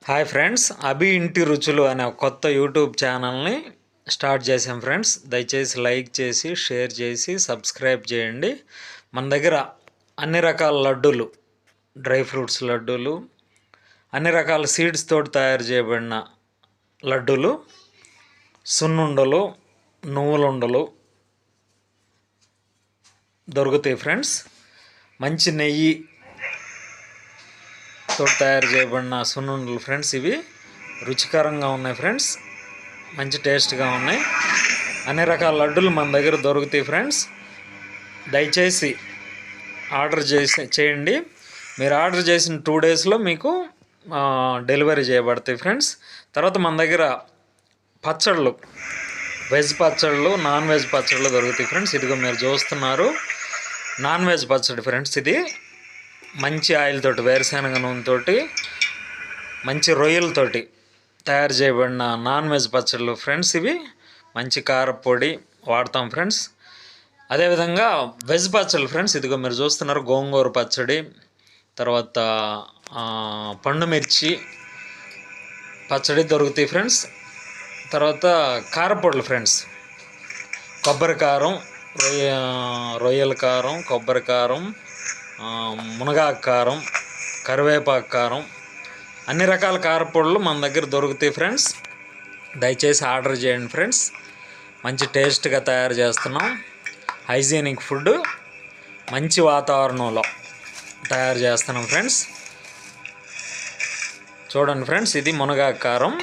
Hi friends, అభి ఇంటి రుచులు అనే ఒక కొత్త యూట్యూబ్ ఛానల్ని స్టార్ట్ చేసాం ఫ్రెండ్స్. దయచేసి లైక్ చేసి షేర్ చేసి సబ్స్క్రైబ్ చేయండి. మన దగ్గర అన్ని రకాల లడ్డూలు, డ్రై ఫ్రూట్స్ లడ్డూలు, అన్ని రకాల సీడ్స్ తోటి తయారు చేయబడిన లడ్డూలు, సున్నుండలు, నువ్వులుండలు దొరుకుతాయి ఫ్రెండ్స్. మంచి నెయ్యి తోటి తయారు చేయబడిన సున్నుండలు ఫ్రెండ్స్. ఇవి రుచికరంగా ఉన్నాయి ఫ్రెండ్స్, మంచి టేస్ట్గా ఉన్నాయి. అన్ని రకాల లడ్డూలు మన దగ్గర దొరుకుతాయి ఫ్రెండ్స్. దయచేసి ఆర్డర్ చేయండి. మీరు ఆర్డర్ చేసిన 2 డేస్లో మీకు డెలివరీ చేయబడతాయి ఫ్రెండ్స్. తర్వాత మన దగ్గర పచ్చళ్ళు, వెజ్ పచ్చళ్ళు, నాన్ వెజ్ పచ్చళ్ళు దొరుకుతాయి ఫ్రెండ్స్. ఇదిగో మీరు చూస్తున్నారు నాన్ వెజ్ పచ్చడి ఫ్రెండ్స్. ఇది మంచి ఆయిల్ తోటి, వేరుశనగ నూనెతోటి, మంచి రొయ్యలతోటి తయారు చేయబడిన నాన్ వెజ్ పచ్చళ్ళు ఫ్రెండ్స్. ఇవి మంచి కారపొడి వాడతాం ఫ్రెండ్స్. అదేవిధంగా వెజ్ పచ్చళ్ళు ఫ్రెండ్స్. ఇదిగో మీరు చూస్తున్నారు గోంగూర పచ్చడి, తర్వాత పండు మిర్చి పచ్చడి దొరుకుతాయి ఫ్రెండ్స్. తర్వాత కారపొడులు ఫ్రెండ్స్, కొబ్బరి కారం, రొయ్యల కారం, కొబ్బరి కారం, మునగాకు కారం, కరివేపాకు కారం, అన్ని రకాల కారపొడులు మన దగ్గర దొరుకుతాయి ఫ్రెండ్స్. దయచేసి ఆర్డర్ చేయండి ఫ్రెండ్స్. మంచి టేస్ట్గా తయారు చేస్తున్నాం. హైజీనిక్ ఫుడ్, మంచి వాతావరణంలో తయారు చేస్తున్నాం ఫ్రెండ్స్. చూడండి ఫ్రెండ్స్, ఇది మునగాకు కారం.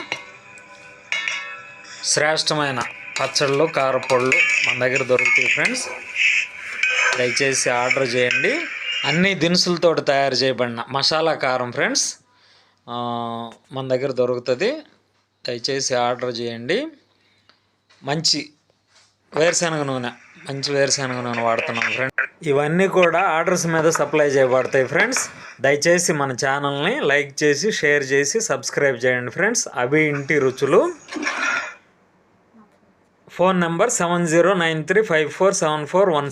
శ్రేష్టమైన పచ్చళ్ళు, కారపొడులు మన దగ్గర దొరుకుతాయి ఫ్రెండ్స్. దయచేసి ఆర్డర్ చేయండి. అన్ని దినుసులతో తయారు చేయబడిన మసాలా కారం ఫ్రెండ్స్ మన దగ్గర దొరుకుతుంది. దయచేసి ఆర్డర్ చేయండి. మంచి వేరుశనగ నూనె వాడుతున్నాం ఫ్రెండ్స్. ఇవన్నీ కూడా ఆర్డర్స్ మీద సప్లై చేయబడతాయి ఫ్రెండ్స్. దయచేసి మన ఛానల్ని లైక్ చేసి షేర్ చేసి సబ్స్క్రైబ్ చేయండి ఫ్రెండ్స్. అభి ఇంటి రుచులు. Phone number 7093547417.